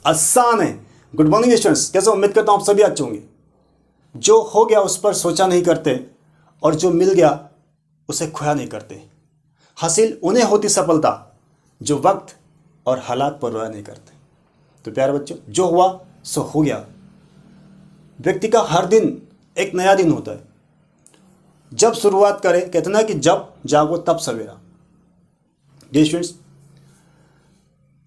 आसान है। Good morning students, कैसे उम्मीद करता हूँ आप सभी अच्छे होंगे। जो हो गया उस पर सोचा नहीं करते और जो मिल गया उसे खोया नहीं करते। हासिल उन्हें होती सफलता जो वक्त और हालात पर रोया नहीं करते। तो प्यारे बच्चों, जो हुआ सो हो गया। व्यक्ति का हर दिन एक नया दिन होता है। जब शुरुआत करें, कहते ना कि जब जागो तब सवेरा। डियर स्टूडेंट्स,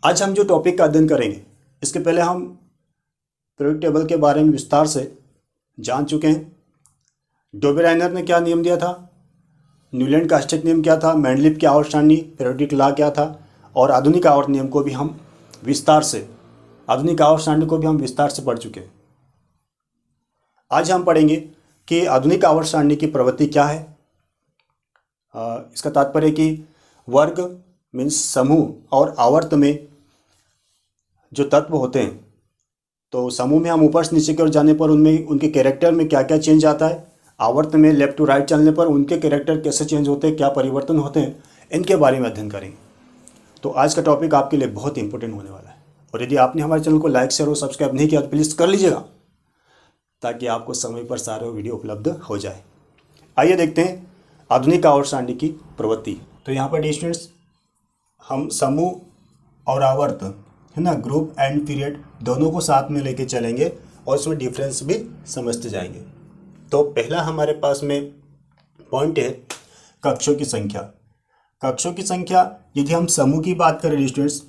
आज हम जो टॉपिक का अध्ययन करेंगे, इसके पहले हम पीरियोडिक टेबल के बारे में विस्तार से जान चुके हैं। डोबेराइनर ने क्या नियम दिया था, न्यूलैंड का अष्टक नियम क्या था, मेंडलीव की आवर्त सारणी पीरियोडिक लॉ क्या था, और आधुनिक आवर्त नियम को भी हम विस्तार से पढ़ चुके हैं। आज हम पढ़ेंगे कि आधुनिक आवर्त सारणी की प्रवृत्ति क्या है। इसका तात्पर्य कि वर्ग मीन्स समूह और आवर्त में जो तत्व होते हैं, तो समूह में हम ऊपर से नीचे की ओर जाने पर उनमें उनके कैरेक्टर में क्या क्या चेंज आता है, आवर्त में लेफ्ट टू राइट चलने पर उनके कैरेक्टर कैसे चेंज होते हैं, क्या परिवर्तन होते हैं, इनके बारे में अध्ययन करेंगे। तो आज का टॉपिक आपके लिए बहुत इंपॉर्टेंट होने वाला है। और यदि आपने हमारे चैनल को लाइक शेयर और सब्सक्राइब नहीं किया तो प्लीज़ कर लीजिएगा, ताकि आपको समय पर सारे वीडियो उपलब्ध हो जाए। आइए देखते हैं आधुनिक आवर्त सारणी की प्रवृत्ति। तो यहाँ पर स्टूडेंट्स, हम समूह और आवर्त है ना, ग्रुप एंड पीरियड दोनों को साथ में लेके चलेंगे और उसमें डिफरेंस भी समझते जाएंगे। तो पहला हमारे पास में पॉइंट है कक्षों की संख्या। कक्षों की संख्या, यदि हम समूह की बात करें स्टूडेंट्स,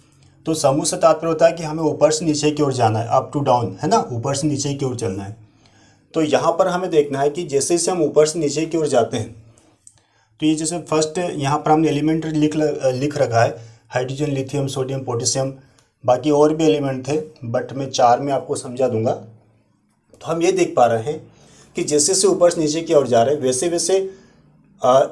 तो समूह से तात्पर्य होता है कि हमें ऊपर से नीचे की ओर जाना है, अप टू डाउन, है ना, ऊपर से नीचे की ओर चलना है। तो यहाँ पर हमें देखना है कि जैसे जैसे हम ऊपर से नीचे की ओर जाते हैं, तो ये जैसे फर्स्ट यहाँ पर हमने एलिमेंट लिख रखा है, हाइड्रोजन, लिथियम, सोडियम, पोटेशियम, बाकी और भी एलिमेंट थे बट मैं 4 में आपको समझा दूंगा। तो हम ये देख पा रहे हैं कि जैसे जैसे ऊपर से नीचे की ओर जा रहे हैं वैसे वैसे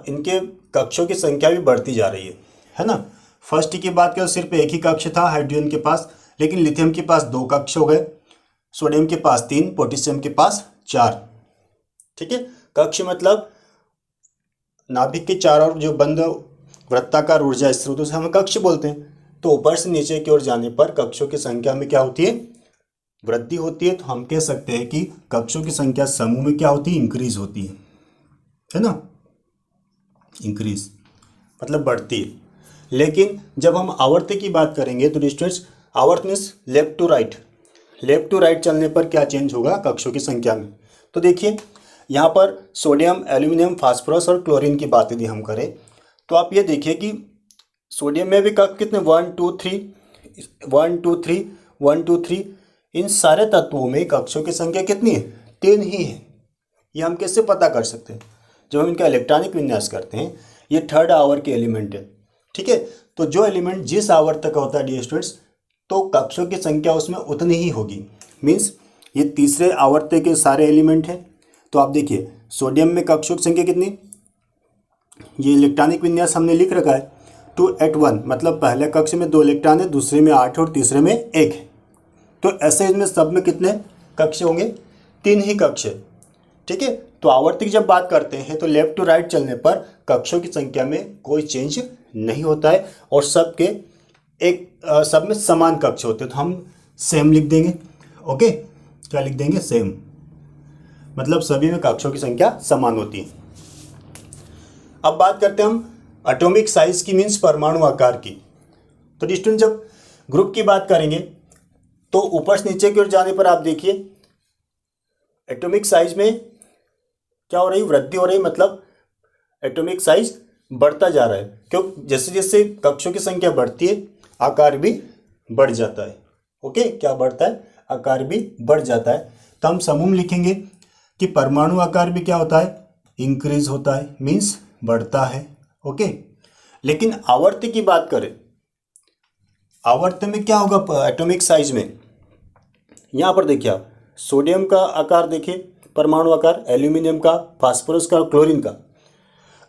इनके कक्षों की संख्या भी बढ़ती जा रही है ना। फर्स्ट की बात करें, सिर्फ एक ही कक्ष था हाइड्रोजन के पास, लेकिन लिथियम के पास 2 कक्ष हो गए, सोडियम के पास 3, पोटेशियम के पास 4। ठीक है, कक्ष मतलब नाभिक के चारों ओर जो बंद वृत्ताकार ऊर्जा स्रोतों से हम कक्ष बोलते हैं। तो ऊपर से नीचे की ओर जाने पर कक्षों की संख्या में क्या होती है, वृद्धि होती है। तो हम कह सकते हैं कि कक्षों की संख्या समूह में क्या होती है, इंक्रीज होती है ना, इंक्रीज मतलब बढ़ती है। लेकिन जब हम आवर्त की बात करेंगे तो स्टूडेंट्स, आवर्त मीन्स लेफ्ट टू राइट चलने पर क्या चेंज होगा कक्षों की संख्या में। तो देखिए यहाँ पर सोडियम, एल्यूमिनियम, फास्फोरस और क्लोरीन की बात यदि हम करें तो आप ये देखिए कि सोडियम में भी कक्ष कितने, 1 2 3 1 2 3 1 2 3, इन सारे तत्वों में कक्षों की संख्या कितनी है, 3 ही है। ये हम कैसे पता कर सकते हैं, जब हम इनका इलेक्ट्रॉनिक विन्यास करते हैं। ये थर्ड आवर के एलिमेंट है, ठीक है। तो जो एलिमेंट जिस आवर्त का होता है डियर स्टूडेंट्स, तो कक्षों की संख्या उसमें उतनी ही होगी। मीन्स ये तीसरे आवर्त के सारे एलिमेंट हैं। तो आप देखिए सोडियम में कक्षों की संख्या कितनी, ये इलेक्ट्रॉनिक विन्यास हमने लिख रखा है 2 at 1, मतलब पहले कक्ष में 2 इलेक्ट्रॉन है, दूसरे में 8 और तीसरे में 1 है। तो ऐसे इसमें सब में कितने कक्ष होंगे, 3 ही कक्ष है, ठीक है। तो आवर्त की जब बात करते हैं तो लेफ्ट टू राइट चलने पर कक्षों की संख्या में कोई चेंज नहीं होता है और सब में समान कक्ष होते हैं। तो हम सेम लिख देंगे, ओके, क्या लिख देंगे, सेम, मतलब सभी में कक्षों की संख्या समान होती है। अब बात करते हैं हम एटॉमिक साइज की, मीन्स परमाणु आकार की। तो स्टूडेंट, जब ग्रुप की बात करेंगे तो ऊपर से नीचे की ओर जाने पर आप देखिए एटॉमिक साइज में क्या हो रही, वृद्धि हो रही, मतलब एटॉमिक साइज बढ़ता जा रहा है। क्यों, जैसे जैसे कक्षों की संख्या बढ़ती है आकार भी बढ़ जाता है। ओके, क्या बढ़ता है, आकार भी बढ़ जाता है। तो हम समूह में लिखेंगे कि परमाणु आकार भी क्या होता है, इंक्रीज होता है, मीन्स बढ़ता है। ओके, लेकिन आवर्त की बात करें, आवर्त में क्या होगा एटॉमिक साइज में, यहाँ पर देखिए आप सोडियम का आकार देखिए, परमाणु आकार, एल्यूमिनियम का, फास्फोरस का और क्लोरीन का।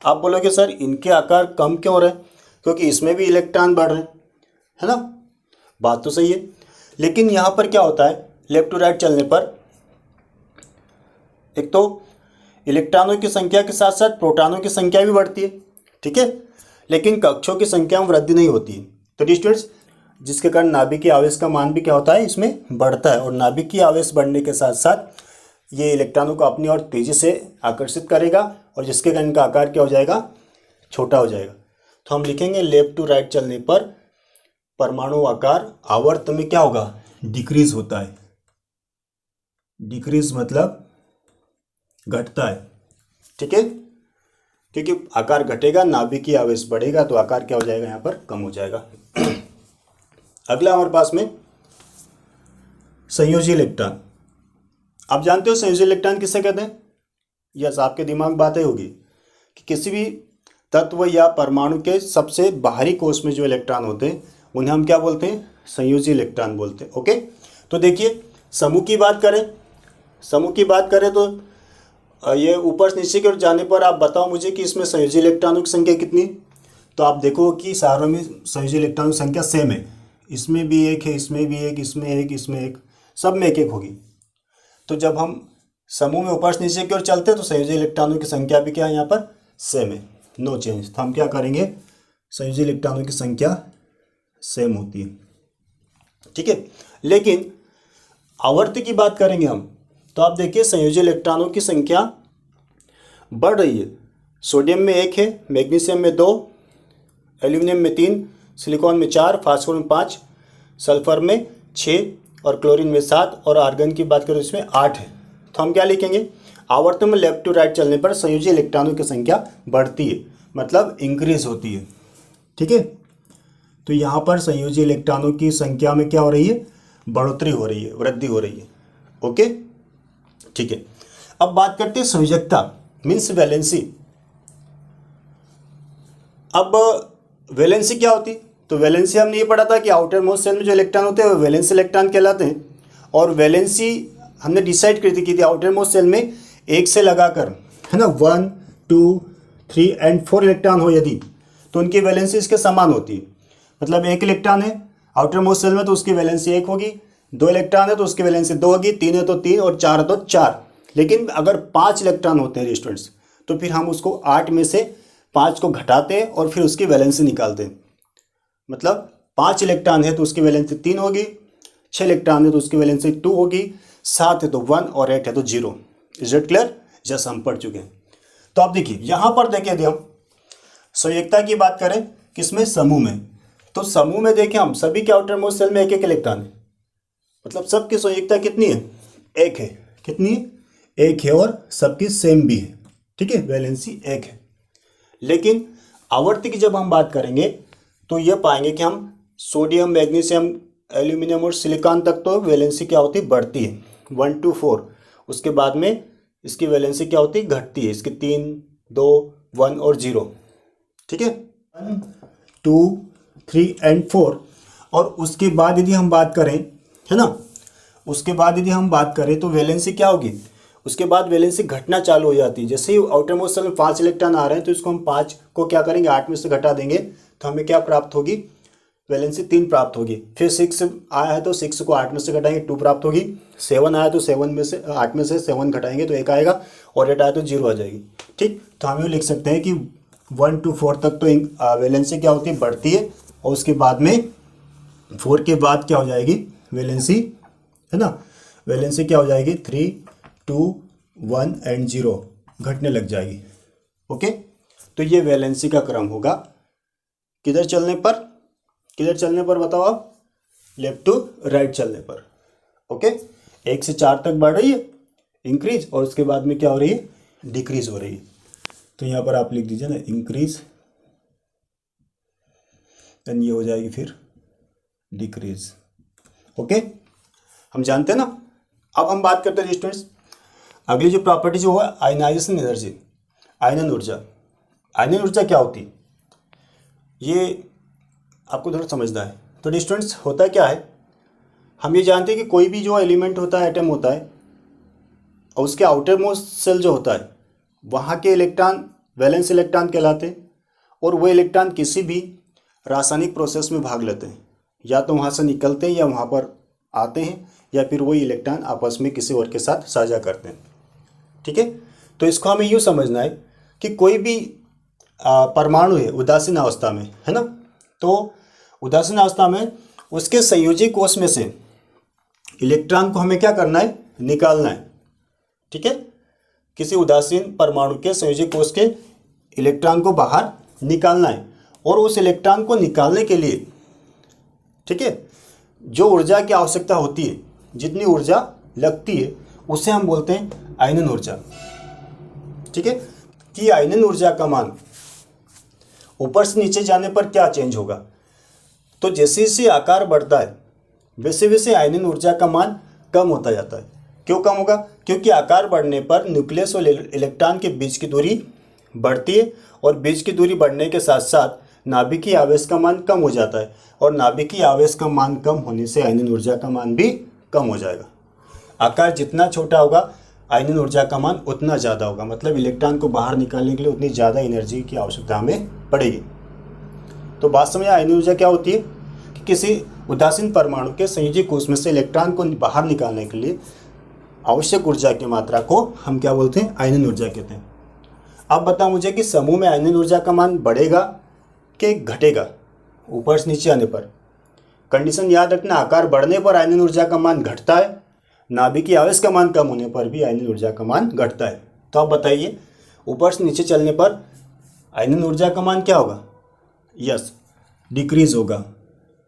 आप बोलोगे सर इनके आकार कम क्यों हो रहे हैं, क्योंकि इसमें भी इलेक्ट्रॉन बढ़ रहे हैं, है ना, बात तो सही है। लेकिन यहाँ पर क्या होता है, लेफ्ट टू राइट चलने पर एक तो इलेक्ट्रॉनों की संख्या के साथ साथ प्रोटॉनों की संख्या भी बढ़ती है, ठीक है, लेकिन कक्षों की संख्या में वृद्धि नहीं होती है। तो स्टूडेंट्स, जिसके कारण नाभिकीय आवेश का मान भी क्या होता है, इसमें बढ़ता है। और नाभिकीय आवेश बढ़ने के साथ साथ ये इलेक्ट्रॉनों को अपनी ओर तेजी से आकर्षित करेगा और जिसके कारण इनका आकार क्या हो जाएगा, छोटा हो जाएगा। तो हम लिखेंगे लेफ्ट टू राइट चलने पर परमाणु आकार आवर्त में क्या होगा, डिक्रीज होता है। डिक्रीज मतलब घटता है, ठीक है, क्योंकि आकार घटेगा, नाभिकीय आवेश बढ़ेगा तो आकार क्या हो जाएगा, यहाँ पर कम हो जाएगा। अगला हमारे पास में संयोजी इलेक्ट्रॉन। आप जानते हो संयोजी इलेक्ट्रॉन किसे कहते हैं? यस, आपके दिमाग में बात होगी कि किसी भी तत्व या परमाणु के सबसे बाहरी कोष में जो इलेक्ट्रॉन होते हैं उन्हें हम क्या बोलते हैं, संयोजी इलेक्ट्रॉन बोलते हैं। ओके, तो देखिए समूह की बात करें तो ये ऊपर से नीचे की ओर जाने पर आप बताओ मुझे कि इसमें संयोजी इलेक्ट्रॉनों की संख्या कितनी। तो आप देखो कि सारों में संयोजी इलेक्ट्रॉनों की संख्या सेम है, इसमें भी एक है, इसमें भी एक, इसमें एक, इसमें एक, सब में एक एक होगी। तो जब हम समूह में ऊपर से नीचे की ओर चलते हैं तो संयोजी इलेक्ट्रॉनों की संख्या भी क्या है, यहाँ पर सेम है, नो चेंज। तो हम क्या करेंगे, संयोजी इलेक्ट्रॉनों की संख्या सेम होती है, ठीक है। लेकिन आवर्त की बात करेंगे हम, तो आप देखिए संयोजी इलेक्ट्रॉनों की संख्या बढ़ रही है। सोडियम में 1 है, मैग्नीशियम में 2, एल्यूमिनियम में 3, सिलिकॉन में 4, फास्फोरस में 5, सल्फर में 6 और क्लोरीन में 7 और आर्गन की बात करें तो इसमें 8 है। तो हम क्या लिखेंगे, आवर्त में लेफ्ट टू राइट चलने पर संयोजी इलेक्ट्रॉनों की संख्या बढ़ती है, मतलब इंक्रीज होती है, ठीक है। तो यहाँ पर संयोजी इलेक्ट्रॉनों की संख्या में क्या हो रही है, बढ़ोतरी हो रही है, वृद्धि हो रही है। ओके, ठीक है। अब बात करते हैं संयोजकता मीन्स वैलेंसी। अब वैलेंसी क्या होती, तो वैलेंसी हमने ये पढ़ा था कि आउटर मोस्ट सेल में जो इलेक्ट्रॉन होते हैं वो वैलेंस इलेक्ट्रॉन कहलाते हैं। और वैलेंसी हमने डिसाइड की थी आउटर मोस्ट सेल में 1 से लगाकर, है ना, 1, 2, 3 एंड 4 इलेक्ट्रॉन हो यदि, तो उनकी वैलेंसी इसके समान होती है। मतलब 1 इलेक्ट्रॉन है आउटर मोस्ट सेल में तो उसकी वैलेंसी 1 होगी, 2 इलेक्ट्रॉन है तो उसकी वैलेंसी 2 होगी, 3 है तो 3 और 4 है तो 4। लेकिन अगर 5 इलेक्ट्रॉन होते हैं स्टूडेंट्स, तो फिर हम उसको 8 में से 5 को घटाते हैं और फिर उसकी वैलेंसी निकालते हैं। मतलब 5 इलेक्ट्रॉन है तो उसकी वैलेंसी 3 होगी, 6 इलेक्ट्रॉन है तो उसकी वैलेंसी 2 होगी, 7 है तो 1 और 8 है तो 0। Is it clear? जैसा हम पढ़ चुके हैं। तो आप देखिए यहाँ पर देखिए यदि हम संयोजकता की बात करें किसमें, समूह में, तो समूह में देखें हम सभी के आउटर मोस्ट सेल में 1-1 इलेक्ट्रॉन है, मतलब सबकी संयोजकता कितनी है, 1 है। कितनी है? 1 है और सबकी सेम भी है, ठीक है, वैलेंसी 1 है। लेकिन आवर्ती की जब हम बात करेंगे तो ये पाएंगे कि हम सोडियम, मैग्नीशियम, एल्यूमिनियम और सिलिकॉन तक तो वैलेंसी क्या होती है, बढ़ती है, 1 to 4। उसके बाद में इसकी वैलेंसी क्या होती है, घटती है, इसके 3, 2, 1 और 0, ठीक है, 1, 2, 3 एंड 4। और उसके बाद यदि हम बात करें, है ना, उसके बाद यदि हम बात करें तो वैलेंसी क्या होगी, उसके बाद वैलेंसी घटना चालू हो जाती है। जैसे ही आउटर मोस्ट सेल में 5 इलेक्ट्रॉन आ रहे हैं तो इसको हम 5 को क्या करेंगे, 8 में से घटा देंगे तो हमें क्या प्राप्त होगी, वैलेंसी 3 प्राप्त होगी। फिर 6 आया है तो 6 को 8 में से घटाएंगे 2 प्राप्त होगी। 7 आया तो 7 में से 8 में से 7 घटाएंगे तो 1 आएगा और 8 आया तो 0 आ जाएगी, ठीक। तो हम ये लिख सकते हैं कि 1 to 4 तक तो वैलेंसी क्या होती है, बढ़ती है, और उसके बाद में 4 के बाद क्या हो जाएगी वैलेंसी, है ना, वैलेंसी क्या हो जाएगी, 3, 2, 1 एंड 0 घटने लग जाएगी। ओके, तो ये वैलेंसी का क्रम होगा किधर चलने पर बताओ आप, लेफ्ट टू राइट चलने पर। ओके, 1 से 4 तक बढ़ रही है इंक्रीज, और उसके बाद में क्या हो रही है, डिक्रीज हो रही है। तो यहाँ पर आप लिख दीजिए ना, इंक्रीज, देन ये हो जाएगी फिर डिक्रीज। ओके, हम जानते हैं ना। अब हम बात करते हैं स्टूडेंट्स, अगली जो प्रॉपर्टी जो है आयनाइजेशन एनर्जी, आयनन ऊर्जा। आयनन ऊर्जा क्या होती है, ये आपको थोड़ा समझना है। तो स्टूडेंट्स होता क्या है, हम ये जानते हैं कि कोई भी जो एलिमेंट होता है, एटम होता है, और उसके आउटर मोस्ट सेल जो होता है वहाँ के इलेक्ट्रॉन वैलेंस इलेक्ट्रॉन कहलाते हैं, और वो इलेक्ट्रॉन किसी भी रासायनिक प्रोसेस में भाग लेते हैं, या तो वहाँ से निकलते हैं या वहाँ पर आते हैं, या फिर वही इलेक्ट्रॉन आपस में किसी और के साथ साझा करते हैं, ठीक है। तो इसको हमें यूँ समझना है कि कोई भी परमाणु है उदासीन अवस्था में, है ना, तो उदासीन अवस्था में उसके संयोजी कोष में से इलेक्ट्रॉन को हमें क्या करना है, निकालना है। ठीक है, किसी उदासीन परमाणु के संयोजी कोष के इलेक्ट्रॉन को बाहर निकालना है। और उस इलेक्ट्रॉन को निकालने के लिए, ठीक है, जो ऊर्जा की आवश्यकता होती है, जितनी ऊर्जा लगती है, उसे हम बोलते हैं आयनन ऊर्जा। ठीक है, कि आयनन ऊर्जा का मान ऊपर से नीचे जाने पर क्या चेंज होगा। तो जैसे जैसे आकार बढ़ता है वैसे वैसे आयनन ऊर्जा का मान कम होता जाता है। क्यों कम होगा? क्योंकि आकार बढ़ने पर न्यूक्लियस और इलेक्ट्रॉन के बीच की दूरी बढ़ती है और बीच की दूरी बढ़ने के साथ साथ नाभिकीय आवेश का मान कम हो जाता है और नाभिकीय आवेश का मान कम होने से आयनन ऊर्जा का मान भी कम हो जाएगा। आकार जितना छोटा होगा आयनन ऊर्जा का मान उतना ज़्यादा होगा, मतलब इलेक्ट्रॉन को बाहर निकालने के लिए उतनी ज़्यादा एनर्जी की आवश्यकता हमें पड़ेगी। तो बात समझ आयनन ऊर्जा क्या होती है कि किसी उदासीन परमाणु के संयोजी कोष में से इलेक्ट्रॉन को बाहर निकालने के लिए आवश्यक ऊर्जा की मात्रा को हम क्या बोलते हैं, आयनन ऊर्जा कहते हैं। अब बताओ मुझे कि समूह में आयनन ऊर्जा का मान बढ़ेगा कि घटेगा ऊपर से नीचे आने पर। कंडीशन याद रखना, आकार बढ़ने पर आयनन ऊर्जा का मान घटता है, नाभिकीय आवेश का मान कम होने पर भी आयनन ऊर्जा का मान घटता है। तो आप बताइए ऊपर से नीचे चलने पर आयनन ऊर्जा का मान क्या होगा? यस, डिक्रीज होगा,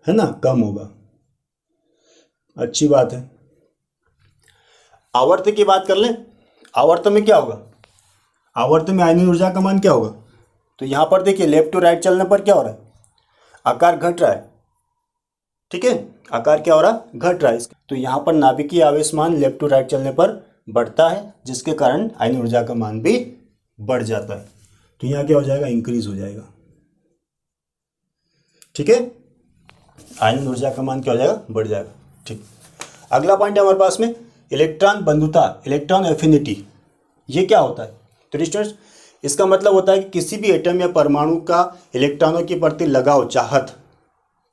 है ना, कम होगा। अच्छी बात है। आवर्त की बात कर लें। आवर्त में क्या होगा? आवर्त में आयनन ऊर्जा का मान क्या होगा? तो यहाँ पर देखिए लेफ्ट टू राइट चलने पर क्या हो रहा है? आकार घट रहा है। ठीक है, आकार क्या हो रहा है? घट रहा है। तो यहाँ पर नाभिकीय आवेश मान लेफ्ट टू राइट चलने पर बढ़ता है, जिसके कारण आयनन ऊर्जा का मान भी बढ़ जाता है। तो यहाँ क्या हो जाएगा? इंक्रीज हो जाएगा। ठीक है, आयनन ऊर्जा का मान क्या हो जाएगा? बढ़ जाएगा। ठीक, अगला पॉइंट है हमारे पास में इलेक्ट्रॉन बंधुता, इलेक्ट्रॉन एफिनिटी। ये क्या होता है? तो स्टूडेंट्स, इसका मतलब होता है कि किसी भी एटम या परमाणु का इलेक्ट्रॉनों के प्रति लगाव, चाहत,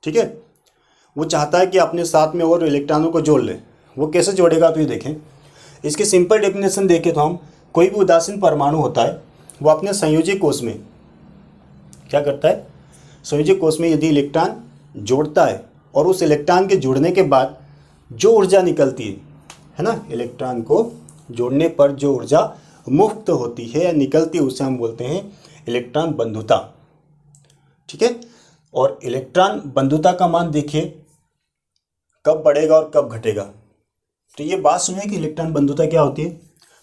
ठीक है, वो चाहता है कि अपने साथ में और इलेक्ट्रॉनों को जोड़ ले। वो कैसे जोड़ेगा? तो ये देखें, इसकी सिंपल डेफिनेशन देखें तो हम, कोई भी उदासीन परमाणु होता है वो अपने संयोजी कोष में क्या करता है? संयोजी कोष में यदि इलेक्ट्रॉन जोड़ता है और उस इलेक्ट्रॉन के जुड़ने के बाद जो ऊर्जा निकलती है ना, इलेक्ट्रॉन को जोड़ने पर जो ऊर्जा मुक्त होती है या निकलती है, उसे हम बोलते हैं इलेक्ट्रॉन बंधुता। ठीक है, और इलेक्ट्रॉन बंधुता का मान देखिए कब बढ़ेगा और कब घटेगा। तो ये बात सुनिए कि इलेक्ट्रॉन बंधुता क्या होती है।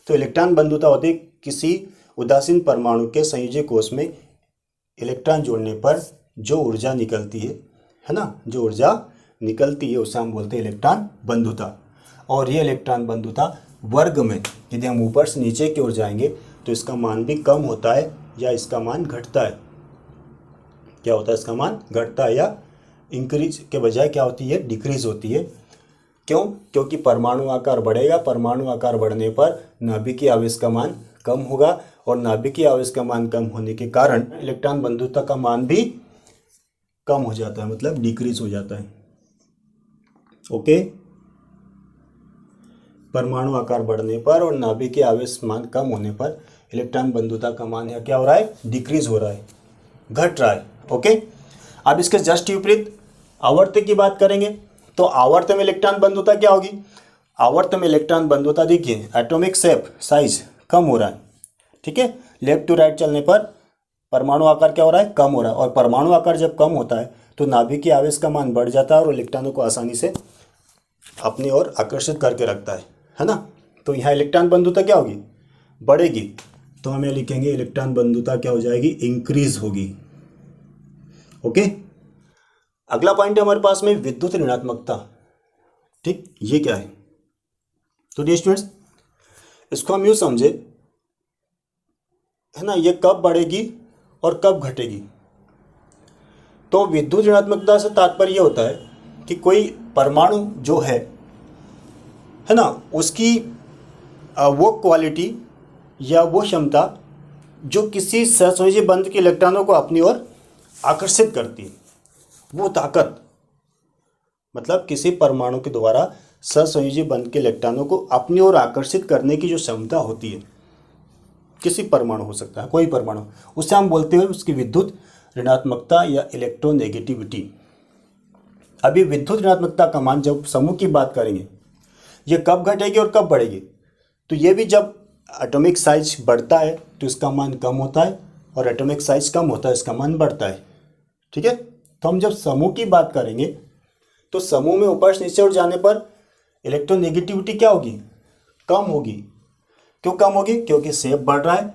तो इलेक्ट्रॉन बंधुता होती है किसी उदासीन परमाणु के संयोजी कोष में इलेक्ट्रॉन जोड़ने पर जो ऊर्जा निकलती है ना, जो ऊर्जा निकलती है उसे हम बोलते हैं इलेक्ट्रॉन बंधुता। और ये इलेक्ट्रॉन बंधुता वर्ग में यदि हम ऊपर से नीचे की ओर जाएंगे तो इसका मान भी कम होता है या इसका मान घटता है। क्या होता है? इसका मान घटता है या इंक्रीज के बजाय क्या होती है? डिक्रीज होती है। क्यों? क्योंकि परमाणु आकार बढ़ेगा, परमाणु आकार बढ़ने पर नाभिकीय आवेश का मान कम होगा और नाभिकीय आवेश का मान कम होने के कारण इलेक्ट्रॉन बंधुता का मान भी कम हो जाता है, मतलब डिक्रीज हो जाता है। ओके, परमाणु आकार बढ़ने पर और नाभिकीय आवेश मान कम होने पर इलेक्ट्रॉन बंधुता का मान यहाँ क्या हो रहा है? डिक्रीज हो रहा है, घट रहा है। ओके, अब इसके जस्ट विपरीत आवर्त की बात करेंगे तो आवर्त में इलेक्ट्रॉन बंधुता क्या होगी? आवर्त में इलेक्ट्रॉन बंधुता देखिए, एटॉमिक शेप, साइज कम हो रहा है। ठीक है, लेफ्ट टू राइट चलने पर परमाणु आकार क्या हो रहा है? कम हो रहा है। और परमाणु आकार जब कम होता है तो नाभिकीय आवेश का मान बढ़ जाता है और इलेक्ट्रॉनों को आसानी से अपनी ओर आकर्षित करके रखता है ना। तो यहाँ इलेक्ट्रॉन बंधुता क्या होगी? बढ़ेगी। तो हम लिखेंगे इलेक्ट्रॉन बंधुता क्या हो जाएगी? इंक्रीज होगी। ओके, अगला पॉइंट है हमारे पास में विद्युत ऋणात्मकता। ठीक, ये क्या है? तो डियर स्टूडेंट्स, इसको हम यूँ समझे, है ना, ये कब बढ़ेगी और कब घटेगी। तो विद्युत ऋणात्मकता से तात्पर्य ये होता है कि कोई परमाणु जो है ना, उसकी वो क्वालिटी या वो क्षमता जो किसी सहसंयोजी बंध के इलेक्ट्रॉनों को अपनी ओर आकर्षित करती है, वो ताकत, मतलब किसी परमाणु के द्वारा सहसंयोजी बंध के इलेक्ट्रॉनों को अपनी ओर आकर्षित करने की जो क्षमता होती है, किसी परमाणु हो सकता है, कोई परमाणु, उसे हम बोलते हैं उसकी विद्युत ऋणात्मकता या इलेक्ट्रोनेगेटिविटी। अभी विद्युत ऋणात्मकता का मान जब समूह की बात करेंगे, ये कब घटेगी और कब बढ़ेगी, तो ये भी जब एटॉमिक साइज बढ़ता है तो इसका मान कम होता है, और एटॉमिक साइज कम होता है इसका मान बढ़ता है। ठीक है, तो हम जब समूह की बात करेंगे तो समूह में ऊपर से नीचे उठ जाने पर इलेक्ट्रोनेगेटिविटी क्या होगी, कम होगी। क्यों कम होगी, क्योंकि शेप बढ़ रहा है,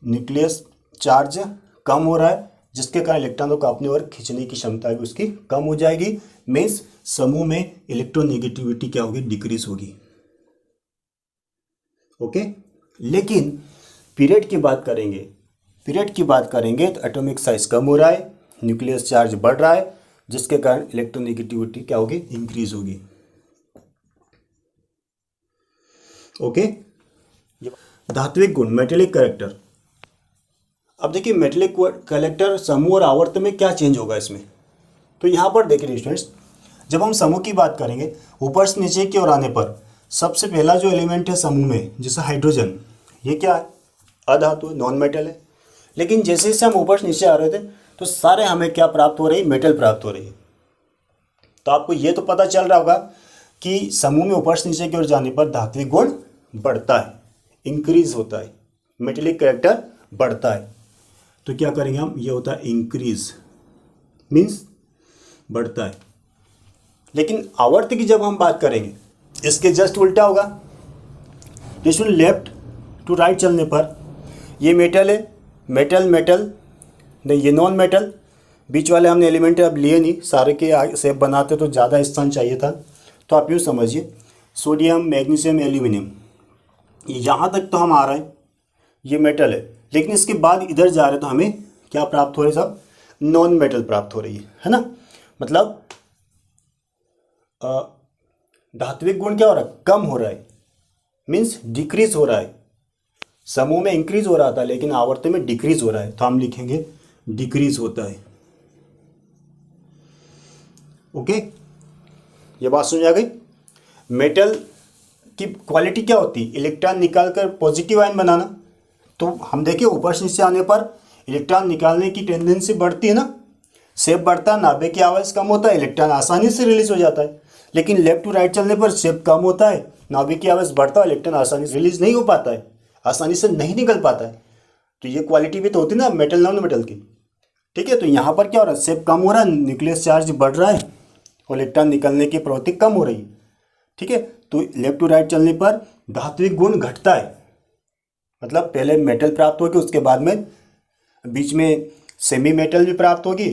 न्यूक्लियस चार्ज कम हो रहा है, जिसके कारण इलेक्ट्रॉनों को अपनी ओर खींचने की क्षमता भी उसकी कम हो जाएगी। मीन्स समूह में इलेक्ट्रोनेगेटिविटी क्या होगी, डिक्रीज होगी। ओके, लेकिन पीरियड की बात करेंगे, तो एटॉमिक साइज कम हो रहा है, न्यूक्लियस चार्ज बढ़ रहा है, जिसके कारण इलेक्ट्रोनेगेटिविटी क्या होगी, इंक्रीज होगी। ओके, धात्विक गुण, मेटेलिक कैरेक्टर। अब देखिए मेटेलिक कैरेक्टर समूह और आवर्त में क्या चेंज होगा इसमें, तो यहाँ पर देखिए स्टूडेंट्स, जब हम समूह की बात करेंगे ऊपर से नीचे की ओर आने पर सबसे पहला जो एलिमेंट है समूह में, जैसे हाइड्रोजन, ये क्या है, अधातु, नॉन मेटल है। लेकिन जैसे जैसे हम ऊपर से नीचे आ रहे थे तो सारे हमें क्या प्राप्त हो रही है, मेटल प्राप्त हो रही है। तो आपको ये तो पता चल रहा होगा कि समूह में ऊपर से नीचे की ओर जाने पर धात्विक गुण बढ़ता है, इंक्रीज होता है, मेटेलिक कैरेक्टर बढ़ता है। तो क्या करेंगे हम, ये होता है इंक्रीज, मीन्स बढ़ता है। लेकिन आवर्त की जब हम बात करेंगे इसके जस्ट उल्टा होगा। जिसमें लेफ्ट टू राइट चलने पर ये मेटल है, मेटल मेटल नहीं, ये नॉन मेटल, बीच वाले हमने एलिमेंट अब लिए नहीं, सारे के शेप बनाते तो ज़्यादा स्थान चाहिए था। तो आप यूँ समझिए, सोडियम, मैग्नीशियम, एल्यूमिनियम, यहाँ तक तो हम आ रहे हैं, ये मेटल है, लेकिन इसके बाद इधर जा रहे हैं तो हमें क्या प्राप्त हो रही है, सब नॉन मेटल प्राप्त हो रही है ना। मतलब धात्विक गुण क्या हो रहा है, कम हो रहा है, मीन्स डिक्रीज हो रहा है। समूह में इंक्रीज हो रहा था लेकिन आवर्त में डिक्रीज हो रहा है, तो हम लिखेंगे डिक्रीज होता है। ओके, ये बात समझ आ गई। मेटल की क्वालिटी क्या होती है, इलेक्ट्रॉन निकालकर पॉजिटिव आयन बनाना। तो हम देखिए ऊपर से नीचे आने पर इलेक्ट्रॉन निकालने की टेंडेंसी बढ़ती है ना, शेप बढ़ता है, नाभिक की आवाज़ कम होता है, इलेक्ट्रॉन आसानी से रिलीज हो जाता है। लेकिन लेफ्ट टू राइट चलने पर शेप कम होता है, नाभिक की आवाज़ बढ़ता है, इलेक्ट्रॉन आसानी से रिलीज नहीं हो पाता है, आसानी से नहीं निकल पाता है। तो ये क्वालिटी भी तो होती है ना मेटल नॉन मेटल की। ठीक है, तो यहाँ पर क्या हो रहा है, शेप कम हो रहा है, न्यूक्लियस चार्ज बढ़ रहा है और इलेक्ट्रॉन निकलने की प्रवृत्ति कम हो रही है। ठीक है, तो लेफ्ट टू राइट चलने पर धात्विक गुण घटता है, मतलब पहले मेटल प्राप्त होगी, उसके बाद में बीच में सेमी मेटल भी प्राप्त होगी,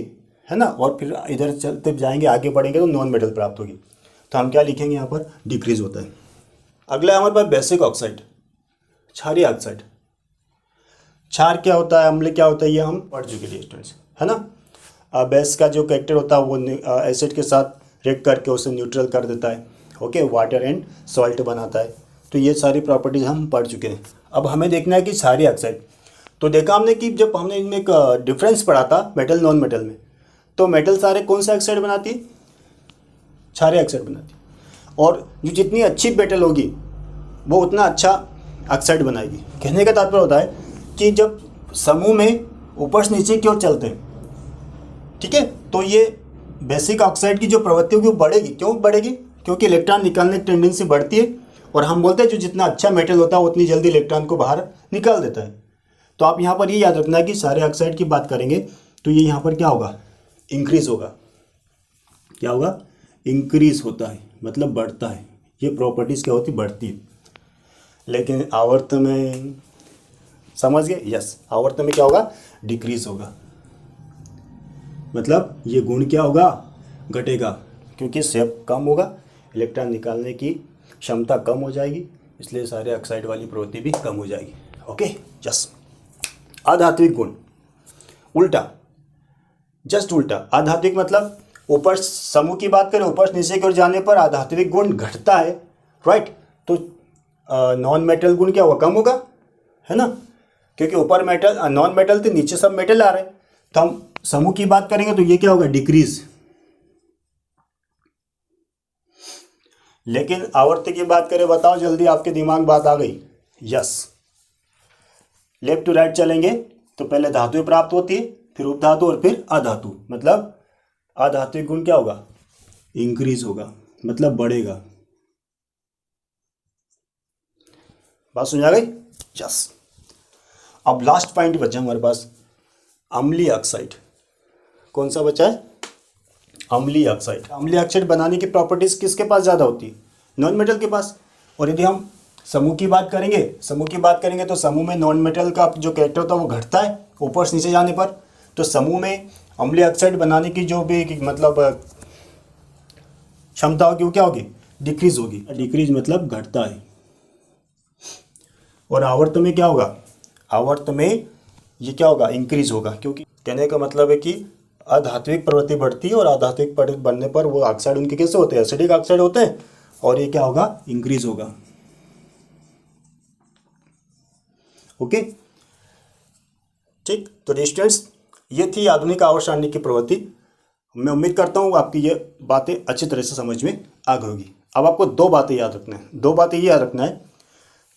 है ना, और फिर इधर चलते जाएंगे, आगे बढ़ेंगे तो नॉन मेटल प्राप्त होगी। तो हम क्या लिखेंगे यहाँ पर, डिक्रीज होता है। अगला हमारे पास बेसिक ऑक्साइड, क्षारीय ऑक्साइड। क्षार क्या होता है, अम्ल क्या होता है, ये हम पढ़ चुके हैं स्टूडेंट्स, है ना। बेस का जो कैरेक्टर होता है वो एसिड के साथ रिएक्ट करके उसे न्यूट्रल कर देता है। ओके, वाटर एंड सॉल्ट बनाता है। तो ये सारी प्रॉपर्टीज हम पढ़ चुके हैं। अब हमें देखना है कि क्षारीय ऑक्साइड, तो देखा हमने कि जब हमने इनमें एक डिफरेंस पढ़ा था मेटल नॉन मेटल में, तो मेटल सारे कौन सा ऑक्साइड बनाती है, क्षारीय ऑक्साइड बनाती है। और जो जितनी अच्छी मेटल होगी वो उतना अच्छा ऑक्साइड बनाएगी। कहने का तात्पर्य होता है कि जब समूह में ऊपर से नीचे की ओर चलते हैं, ठीक है, तो ये बेसिक ऑक्साइड की जो प्रवृत्ति होगी वो बढ़ेगी। क्यों बढ़ेगी, क्योंकि इलेक्ट्रॉन निकालने की टेंडेंसी बढ़ती है, और हम बोलते हैं जो जितना अच्छा मेटल होता है उतनी जल्दी इलेक्ट्रॉन को बाहर निकाल देता है। तो आप यहाँ पर ये याद रखना है कि सारे ऑक्साइड की बात करेंगे तो ये यहाँ पर क्या होगा, इंक्रीज होगा। क्या होगा, इंक्रीज होता है, मतलब बढ़ता है। ये प्रॉपर्टीज़ क्या होती, बढ़ती है। लेकिन आवर्त में समझ गए, यस, आवर्त में क्या होगा, डिक्रीज होगा। मतलब ये गुण क्या होगा, घटेगा, क्योंकि शेप कम होगा, इलेक्ट्रॉन निकालने की क्षमता कम हो जाएगी, इसलिए सारे ऑक्साइड वाली प्रवृत्ति भी कम हो जाएगी। Okay, yes. अधात्विक गुण उल्टा, जस्ट उल्टा। अधात्विक मतलब ऊपर समूह की बात करें, ऊपर नीचे की ओर जाने पर अधात्विक गुण घटता है, राइट। तो नॉन मेटल गुण क्या होगा, कम होगा, है ना, क्योंकि ऊपर मेटल नॉन मेटल थे, नीचे सब मेटल आ रहे हैं। तो हम समूह की बात करेंगे तो ये क्या होगा, डिक्रीज। लेकिन आवर्त की बात करें, बताओ जल्दी, आपके दिमाग में बात आ गई, यस। लेफ्ट टू राइट चलेंगे तो पहले धातु प्राप्त होती है, फिर उपधातु और फिर अधातु। मतलब अधात्विक गुण क्या होगा, इंक्रीज होगा, मतलब बढ़ेगा। बात समझ आ गई? यस। अब लास्ट पॉइंट बचा हमारे पास, अम्लीय ऑक्साइड। कौन सा बचा है? अम्लीय ऑक्साइड। अम्लीय ऑक्साइड बनाने की प्रॉपर्टीज किसके पास ज़्यादा होती है? नॉन मेटल के पास। और यदि हम समूह की बात करेंगे, तो समूह में नॉन मेटल का जो कैरेक्टर होता है वो घटता है ऊपर से नीचे जाने पर। तो समूह में अम्लीय ऑक्साइड बनाने की जो भी मतलब क्षमता होगी वो क्या होगी? डिक्रीज होगी। डिक्रीज मतलब घटता है। और आवर्त में क्या होगा? आवर्त में ये क्या होगा? इंक्रीज होगा। क्योंकि कहने का मतलब है कि अधात्विक प्रवृत्ति बढ़ती है और अधात्विक प्रवृत्ति बढ़ने पर वो ऑक्साइड उनके कैसे होते हैं? एसिडिक ऑक्साइड होते हैं। और ये क्या होगा? इंक्रीज होगा। ओके, ठीक। तो स्टूडेंट्स, ये थी आधुनिक आवर्त सारणी की प्रवृत्ति। मैं उम्मीद करता हूँ आपकी ये बातें अच्छी तरह से समझ में आ गई होगी। अब आपको दो बातें याद रखना है। दो बातें ये याद रखना है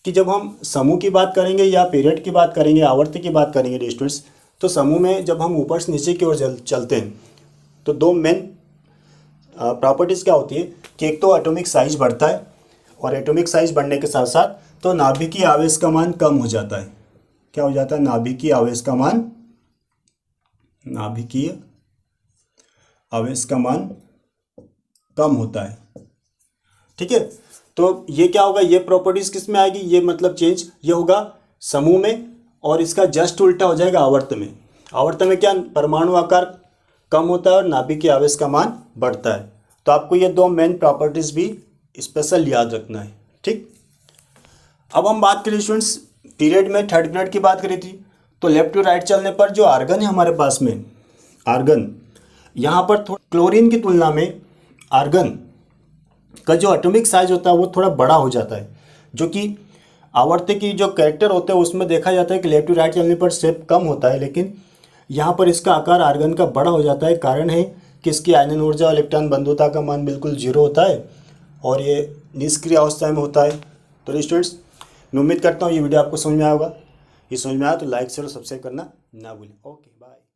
कि जब हम समूह की बात करेंगे या पीरियड की बात करेंगे, आवर्ती की बात करेंगे स्टूडेंट्स, तो समूह में जब हम ऊपर से नीचे की ओर चलते हैं तो दो मेन प्रॉपर्टीज़ क्या होती है कि एक तो एटॉमिक साइज बढ़ता है, और एटॉमिक साइज बढ़ने के साथ साथ तो नाभिकीय आवेश का मान कम हो जाता है। क्या हो जाता है? नाभिकीय आवेश का मान, नाभिकीय आवेश का मान कम होता है। ठीक है, तो ये क्या होगा? ये प्रॉपर्टीज किस में आएगी? ये मतलब चेंज ये होगा समूह में, और इसका जस्ट उल्टा हो जाएगा आवर्त में। आवर्त में क्या? परमाणु आकार कम होता है और नाभिकीय आवेश का मान बढ़ता है। तो आपको ये दो मेन प्रॉपर्टीज भी स्पेशल याद रखना है। ठीक। अब हम बात करें स्टूडेंट्स, पीरियड में थर्ड पीरियड की बात करी थी, तो लेफ्ट टू राइट चलने पर जो आर्गन है हमारे पास में, आर्गन, यहाँ पर क्लोरीन की तुलना में आर्गन का जो एटॉमिक साइज होता है वो थोड़ा बड़ा हो जाता है, जो कि आवर्त की जो कैरेक्टर होते हैं उसमें देखा जाता है कि लेफ्ट टू राइट चलने पर शेप कम होता है, लेकिन यहाँ पर इसका आकार आर्गन का बड़ा हो जाता है। कारण है कि इसकी आयनन ऊर्जा और इलेक्ट्रॉन बंधुता का मान बिल्कुल जीरो होता है और ये निष्क्रिय अवस्था में होता है। तो स्टूडेंट्स, मैं उम्मीद करता हूँ ये वीडियो आपको समझ में आया होगा। ये समझ में आया तो लाइक शेयर और सब्सक्राइब करना ना भूलें। Okay, bye.